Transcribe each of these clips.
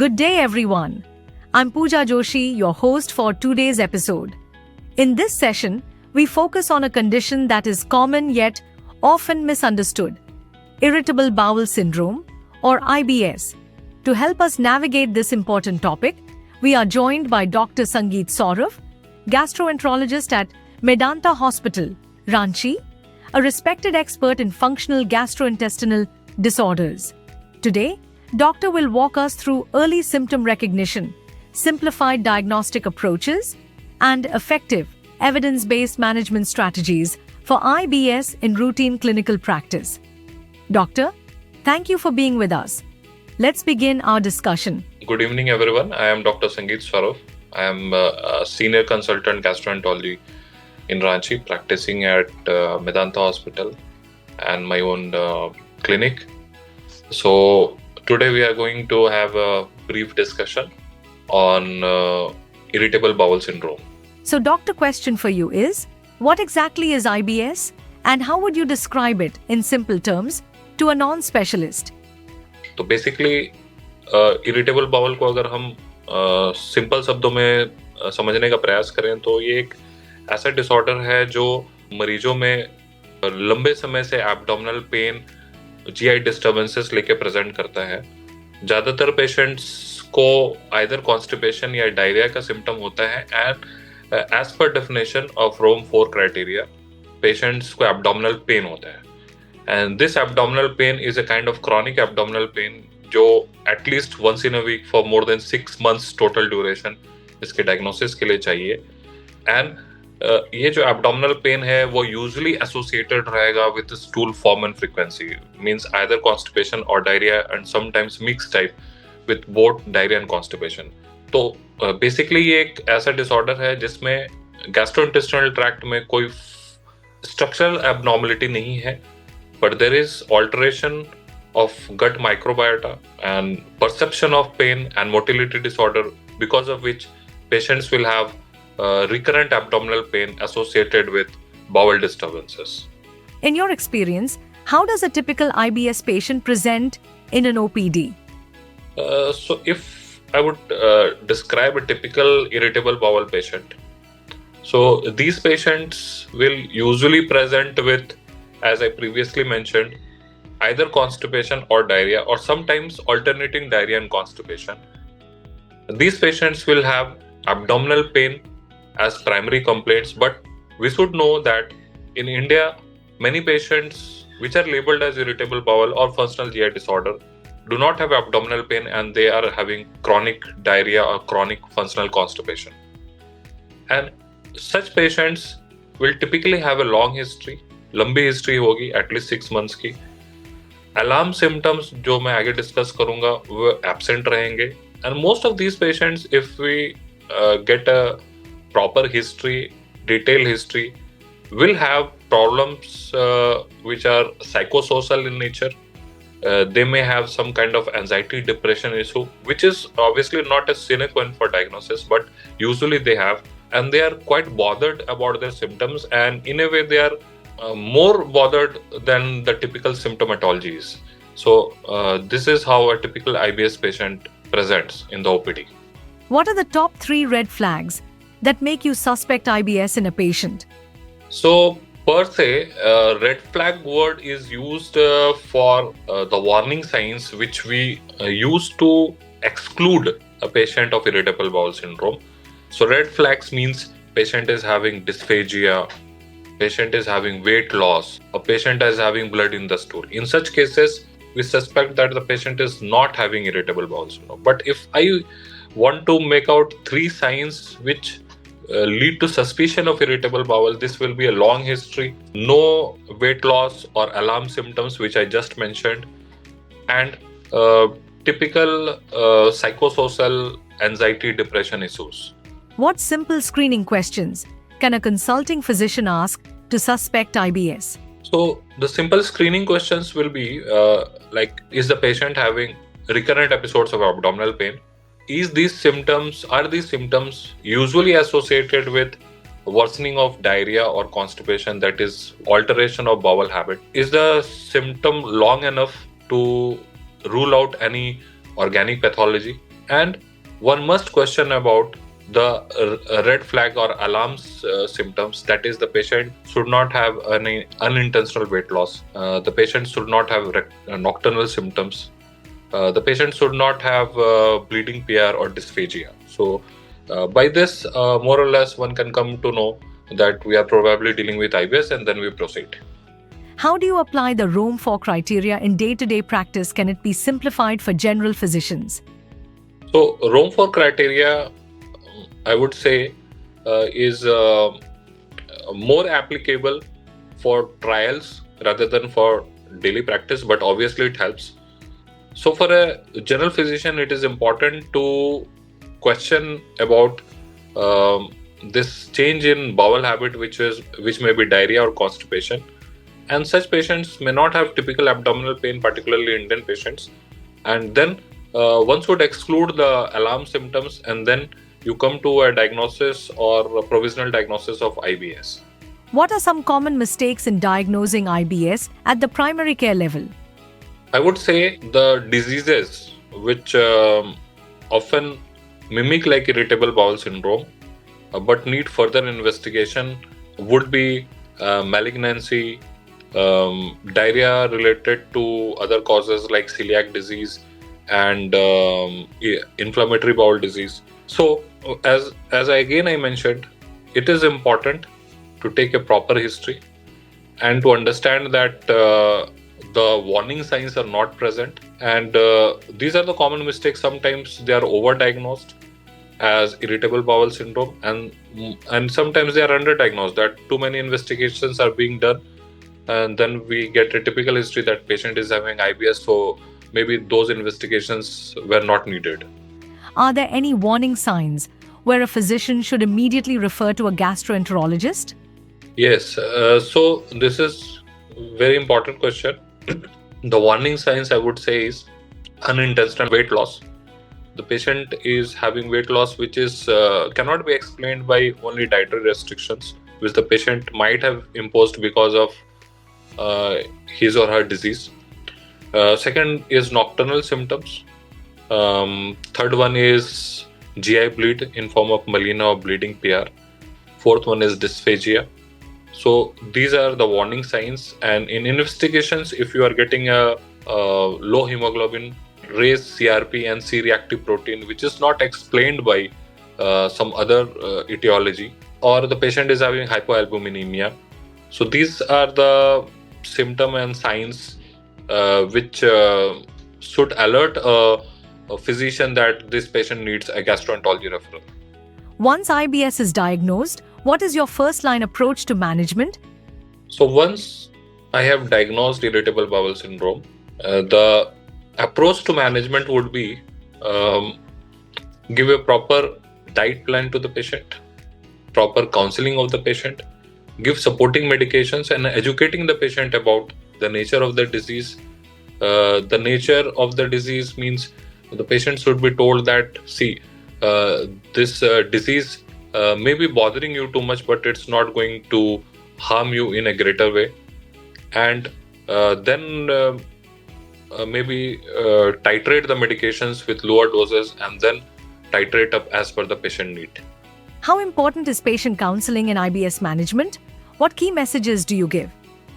Good day, everyone. I'm Pooja Joshi, your host for today's episode. In this session, we focus on a condition that is common yet often misunderstood: irritable bowel syndrome, or IBS. To help us navigate this important topic, we are joined by Dr. Sangeet Sawrav, gastroenterologist at Medanta Hospital, Ranchi, a respected expert in functional gastrointestinal disorders. Today, Doctor will walk us through early symptom recognition, simplified diagnostic approaches, and effective evidence-based management strategies for IBS in routine clinical practice. Doctor, thank you for being with us. Let's begin our discussion. Good evening, everyone. I am Dr. Sangeet Sawrav. I am a senior consultant gastroenterology in Ranchi, practicing at Medanta Hospital and my own clinic. So today we are going to have a brief discussion on irritable bowel syndrome. So, doctor, question for you is, what exactly is IBS and how would you describe it in simple terms to a non-specialist? तो basically irritable bowel को अगर हम simple शब्दों में समझने का प्रयास करें तो ये एक ऐसा डिसऑर्डर है जो मरीजों में लंबे समय से एब्डोमिनल पेन, जीआई डिस्टर्बेंसेस लेके प्रेजेंट करता है. ज़्यादातर पेशेंट्स को आइदर कॉन्स्टिपेशन या डायरिया का सिम्टम होता है and as per definition of Rome 4 criteria patients को एब्डोमिनल पेन होता है. And this abdominal pain is a kind of chronic abdominal pain जो at least once in a week for more than 6 months total duration इसके diagnosis के लिए चाहिए. And ये जो एब्डोमिनल पेन है वो यूजुअली एसोसिएटेड रहेगा with stool form and frequency, means either constipation और diarrhoea and sometimes mix type with both diarrhoea and constipation. तो बेसिकली ये एक ऐसा डिसऑर्डर है जिसमें गैस्ट्रोइंटेस्टिनल ट्रैक्ट में कोई स्ट्रक्चरल एबनॉर्मलिटी नहीं है, but there is alteration of gut microbiota and perception of pain and motility disorder, because of which patients will have recurrent abdominal pain associated with bowel disturbances. In your experience, how does a typical IBS patient present in an OPD? So if I would describe a typical irritable bowel patient, so these patients will usually present with, as I previously mentioned, either constipation or diarrhea, or sometimes alternating diarrhea and constipation. These patients will have abdominal pain as primary complaints, but we should know that in India, many patients which are labeled as irritable bowel or functional GI disorder do not have abdominal pain and they are having chronic diarrhea or chronic functional constipation. And such patients will typically have a long history, लंबी history होगी at least 6 months की. Alarm symptoms जो मैं आगे discuss करूंगा वो absent रहेंगे. And most of these patients, if we get a proper history, detail history, will have problems which are psychosocial in nature. They may have some kind of anxiety depression issue, which is obviously not a sine qua non for diagnosis, but usually they have, and they are quite bothered about their symptoms, and in a way they are more bothered than the typical symptomatologies. So this is how a typical IBS patient presents in the OPD. What are the top 3 red flags that make you suspect IBS in a patient? So per se, red flag word is used for the warning signs which we use to exclude a patient of irritable bowel syndrome. So red flags means patient is having dysphagia, patient is having weight loss, a patient is having blood in the stool. In such cases, we suspect that the patient is not having irritable bowel syndrome. But if I want to make out 3 signs which lead to suspicion of irritable bowel, this will be a long history, no weight loss or alarm symptoms which I just mentioned, and typical psychosocial anxiety depression issues. What simple screening questions can a consulting physician ask to suspect IBS? So the simple screening questions will be like, is the patient having recurrent episodes of abdominal pain? Are these symptoms usually associated with worsening of diarrhea or constipation, that is alteration of bowel habit? Is the symptom long enough to rule out any organic pathology? And one must question about the red flag or alarms symptoms. That is, the patient should not have any unintentional weight loss. The patient should not have nocturnal symptoms. The patient should not have bleeding PR or dysphagia. So, by this, more or less, one can come to know that we are probably dealing with IBS, and then we proceed. How do you apply the Rome 4 criteria in day-to-day practice? Can it be simplified for general physicians? So, Rome 4 criteria, I would say, is more applicable for trials rather than for daily practice, but obviously it helps. So, for a general physician, it is important to question about this change in bowel habit, which may be diarrhea or constipation. And such patients may not have typical abdominal pain, particularly Indian patients. And then one should exclude the alarm symptoms, and then you come to a diagnosis or a provisional diagnosis of IBS. What are some common mistakes in diagnosing IBS at the primary care level? I would say the diseases which often mimic like irritable bowel syndrome but need further investigation would be malignancy, diarrhea related to other causes like celiac disease and inflammatory bowel disease. So, as I mentioned, it is important to take a proper history and to understand that the warning signs are not present, and these are the common mistakes. Sometimes they are overdiagnosed as irritable bowel syndrome, and sometimes they are underdiagnosed, that too many investigations are being done, and then we get a typical history that patient is having IBS, so maybe those investigations were not needed. Are there any warning signs where a physician should immediately refer to a gastroenterologist? Yes, so this is very important question. The warning signs, I would say, is unintentional weight loss. The patient is having weight loss which is cannot be explained by only dietary restrictions, which the patient might have imposed because of his or her disease. Second is nocturnal symptoms. Third one is GI bleed in form of melena or bleeding PR. Fourth one is dysphagia. So these are the warning signs, and in investigations, if you are getting a low hemoglobin, raised CRP and C-reactive protein, which is not explained by some other etiology, or the patient is having hypoalbuminemia. So these are the symptom and signs which should alert a physician that this patient needs a gastroenterology referral. Once IBS is diagnosed, what is your first-line approach to management? So once I have diagnosed irritable bowel syndrome, the approach to management would be give a proper diet plan to the patient, proper counseling of the patient, give supporting medications, and educating the patient about the nature of the disease. The nature of the disease means the patient should be told that, see, this disease may be bothering you too much, but it's not going to harm you in a greater way. And then maybe titrate the medications with lower doses, and then titrate up as per the patient need. How important is patient counseling in IBS management? What key messages do you give?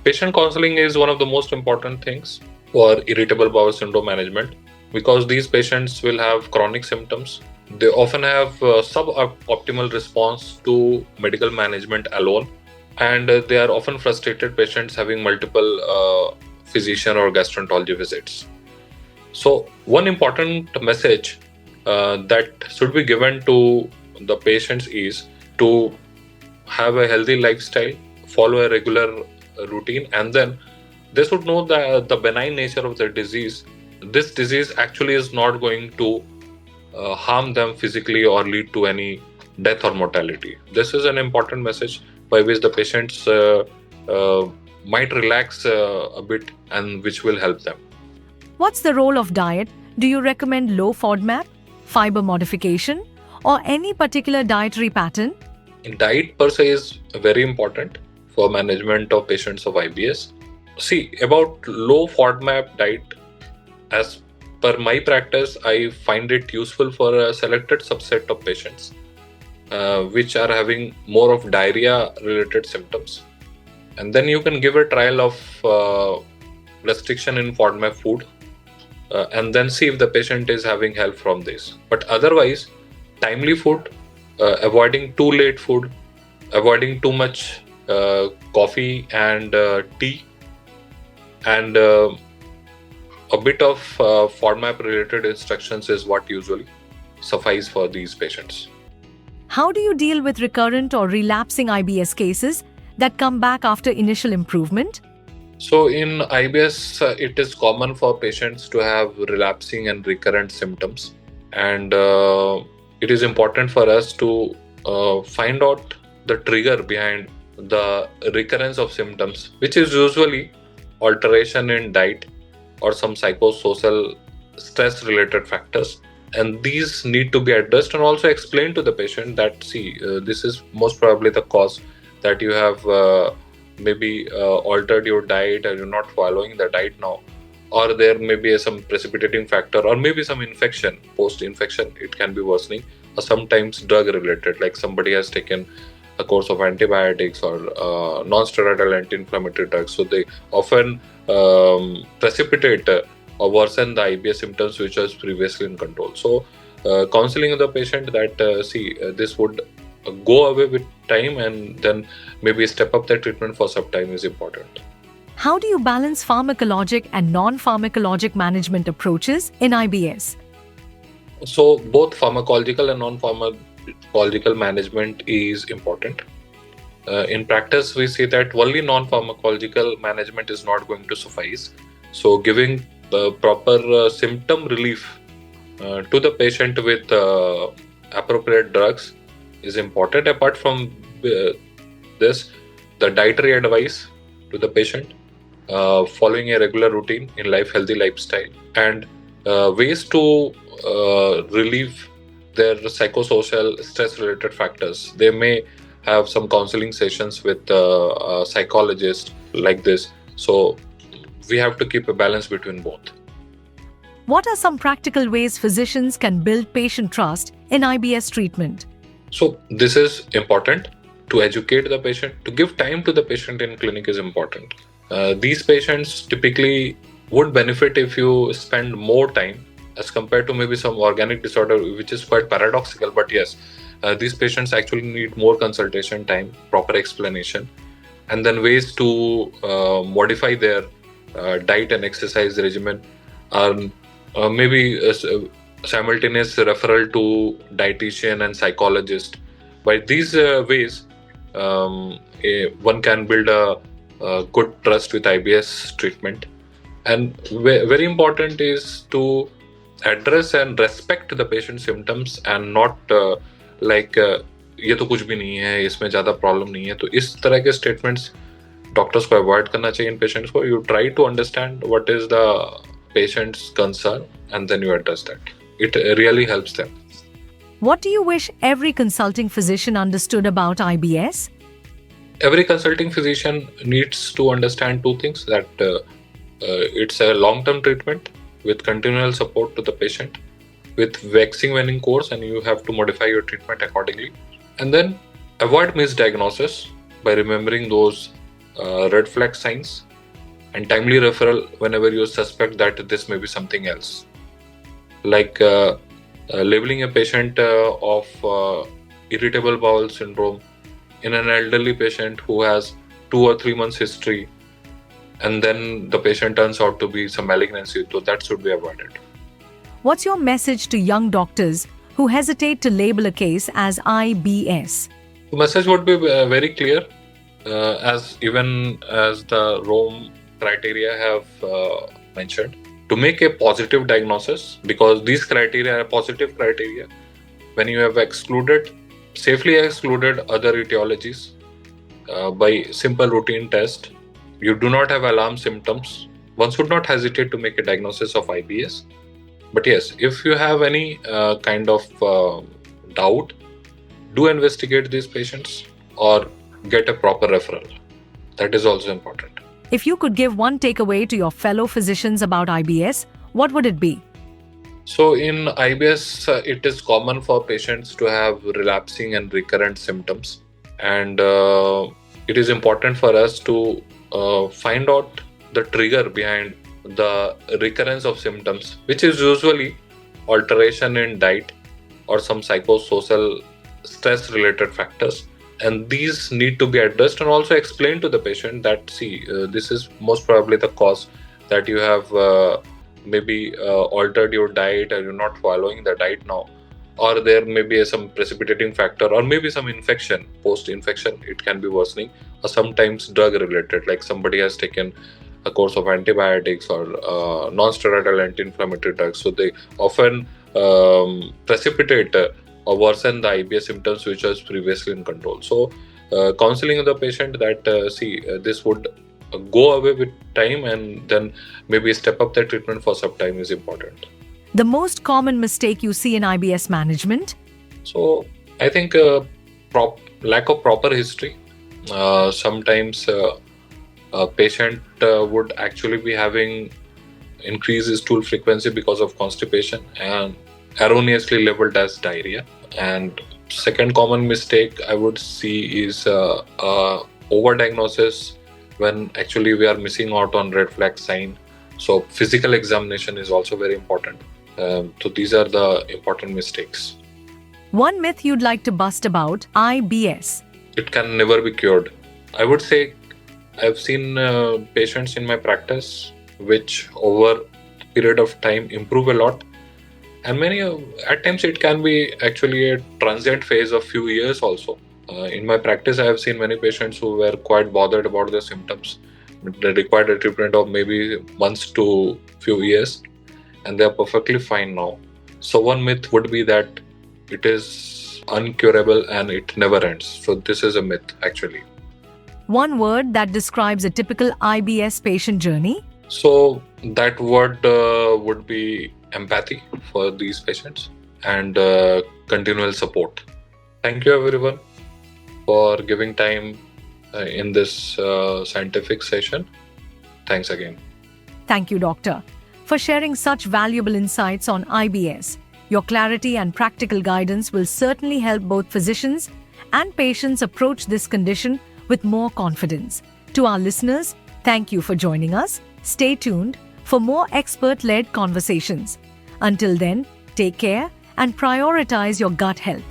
Patient counseling is one of the most important things for irritable bowel syndrome management, because these patients will have chronic symptoms. They often have suboptimal response to medical management alone, and they are often frustrated patients having multiple physician or gastroenterology visits. So one important message that should be given to the patients is to have a healthy lifestyle, follow a regular routine, and then they should know the benign nature of the disease. This disease actually is not going to harm them physically or lead to any death or mortality. This is an important message by which the patients might relax a bit, and which will help them. What's the role of diet? Do you recommend low FODMAP, fiber modification, or any particular dietary pattern? Diet per se is very important for management of patients of IBS. See, about low FODMAP diet, as per my practice, I find it useful for a selected subset of patients which are having more of diarrhea related symptoms. And then you can give a trial of restriction in FODMAP food and then see if the patient is having help from this. But otherwise, timely food, avoiding too late food, avoiding too much coffee and tea, and a bit of FODMAP related instructions is what usually suffice for these patients. How do you deal with recurrent or relapsing IBS cases that come back after initial improvement? So in IBS, it is common for patients to have relapsing and recurrent symptoms. And it is important for us to find out the trigger behind the recurrence of symptoms, which is usually alteration in diet or some psychosocial stress related factors. And these need to be addressed and also explained to the patient that, this is most probably the cause, that you have maybe altered your diet or you're not following the diet now, or there may be some precipitating factor, or maybe some infection, post-infection, it can be worsening, or sometimes drug related, like somebody has taken a course of antibiotics or non-steroidal anti-inflammatory drugs. So they often precipitate or worsen the IBS symptoms which was previously in control. So counseling the patient that this would go away with time, and then maybe step up the treatment for some time is important. How do you balance pharmacologic and non-pharmacologic management approaches in IBS? So both pharmacological and non-pharmacological management is important. In practice, we see that only non-pharmacological management is not going to suffice. So giving proper symptom relief to the patient with appropriate drugs is important. Apart from this, the dietary advice to the patient, following a regular routine in healthy lifestyle, and ways to relieve their psychosocial stress-related factors. They may have some counseling sessions with a psychologist like this. So we have to keep a balance between both. What are some practical ways physicians can build patient trust in IBS treatment? So this is important. To educate the patient, to give time to the patient in clinic is important. These patients typically would benefit if you spend more time as compared to maybe some organic disorder, which is quite paradoxical. But yes, these patients actually need more consultation time, proper explanation, and then ways to modify their diet and exercise regimen, maybe simultaneous referral to dietitian and psychologist. By these ways, one can build a good trust with IBS treatment. And very important is to address and respect the patient's symptoms and not ये तो कुछ भी नहीं है, इसमें ज़्यादा problem नहीं है. तो इस तरह के स्टेटमेंट्स डॉक्टर्स को अवॉइड करना चाहिए इन पेशेंट्स को. You try to understand what is the patient's concern and then you address that. It really helps them. What do you wish every consulting physician understood about IBS? Every consulting physician needs to understand two things, that it's a long-term treatment with continual support to the patient, with waxing waning course, and you have to modify your treatment accordingly. And then avoid misdiagnosis by remembering those red flag signs, and timely referral whenever you suspect that this may be something else. Like labeling a patient of irritable bowel syndrome in an elderly patient who has 2 or 3 months history, and then the patient turns out to be some malignancy, so that should be avoided. What's your message to young doctors who hesitate to label a case as IBS? The message would be very clear, as even as the Rome criteria have mentioned, to make a positive diagnosis, because these criteria are positive criteria. When you have safely excluded other etiologies by simple routine test, you do not have alarm symptoms, one should not hesitate to make a diagnosis of IBS. But yes, if you have any kind of doubt, do investigate these patients or get a proper referral. That is also important. If you could give one takeaway to your fellow physicians about IBS, what would it be? So in IBS, it is common for patients to have relapsing and recurrent symptoms, and it is important for us to find out the trigger behind the recurrence of symptoms, which is usually alteration in diet or some psychosocial stress-related factors. And these need to be addressed and also explained to the patient that, see, this is most probably the cause, that you have maybe altered your diet or you're not following the diet now, or there may be some precipitating factor, or maybe some infection, post infection it can be worsening, or sometimes drug related, like somebody has taken a course of antibiotics or non-steroidal anti-inflammatory drugs, so they often precipitate or worsen the IBS symptoms which was previously in control. So counseling the patient that this would go away with time, and then maybe step up the treatment for some time is important. The most common mistake you see in IBS management? So I think lack of proper history. Sometimes a patient would actually be having increased stool frequency because of constipation and erroneously labeled as diarrhea. And second common mistake I would see is overdiagnosis, when actually we are missing out on red flag sign. So physical examination is also very important. So these are the important mistakes. One myth you'd like to bust about IBS? It can never be cured. I would say I've seen patients in my practice which over period of time improve a lot, and many at times it can be actually a transient phase of few years also. In my practice, I have seen many patients who were quite bothered about their symptoms. They required a treatment of maybe months to few years, and they are perfectly fine now. So one myth would be that it is uncurable and it never ends. So this is a myth actually. One word that describes a typical IBS patient journey? So that word would be empathy for these patients and continual support. Thank you everyone for giving time in this scientific session. Thanks again. Thank you, Doctor, for sharing such valuable insights on IBS. Your clarity and practical guidance will certainly help both physicians and patients approach this condition with more confidence. To our listeners, thank you for joining us. Stay tuned for more expert-led conversations. Until then, take care and prioritize your gut health.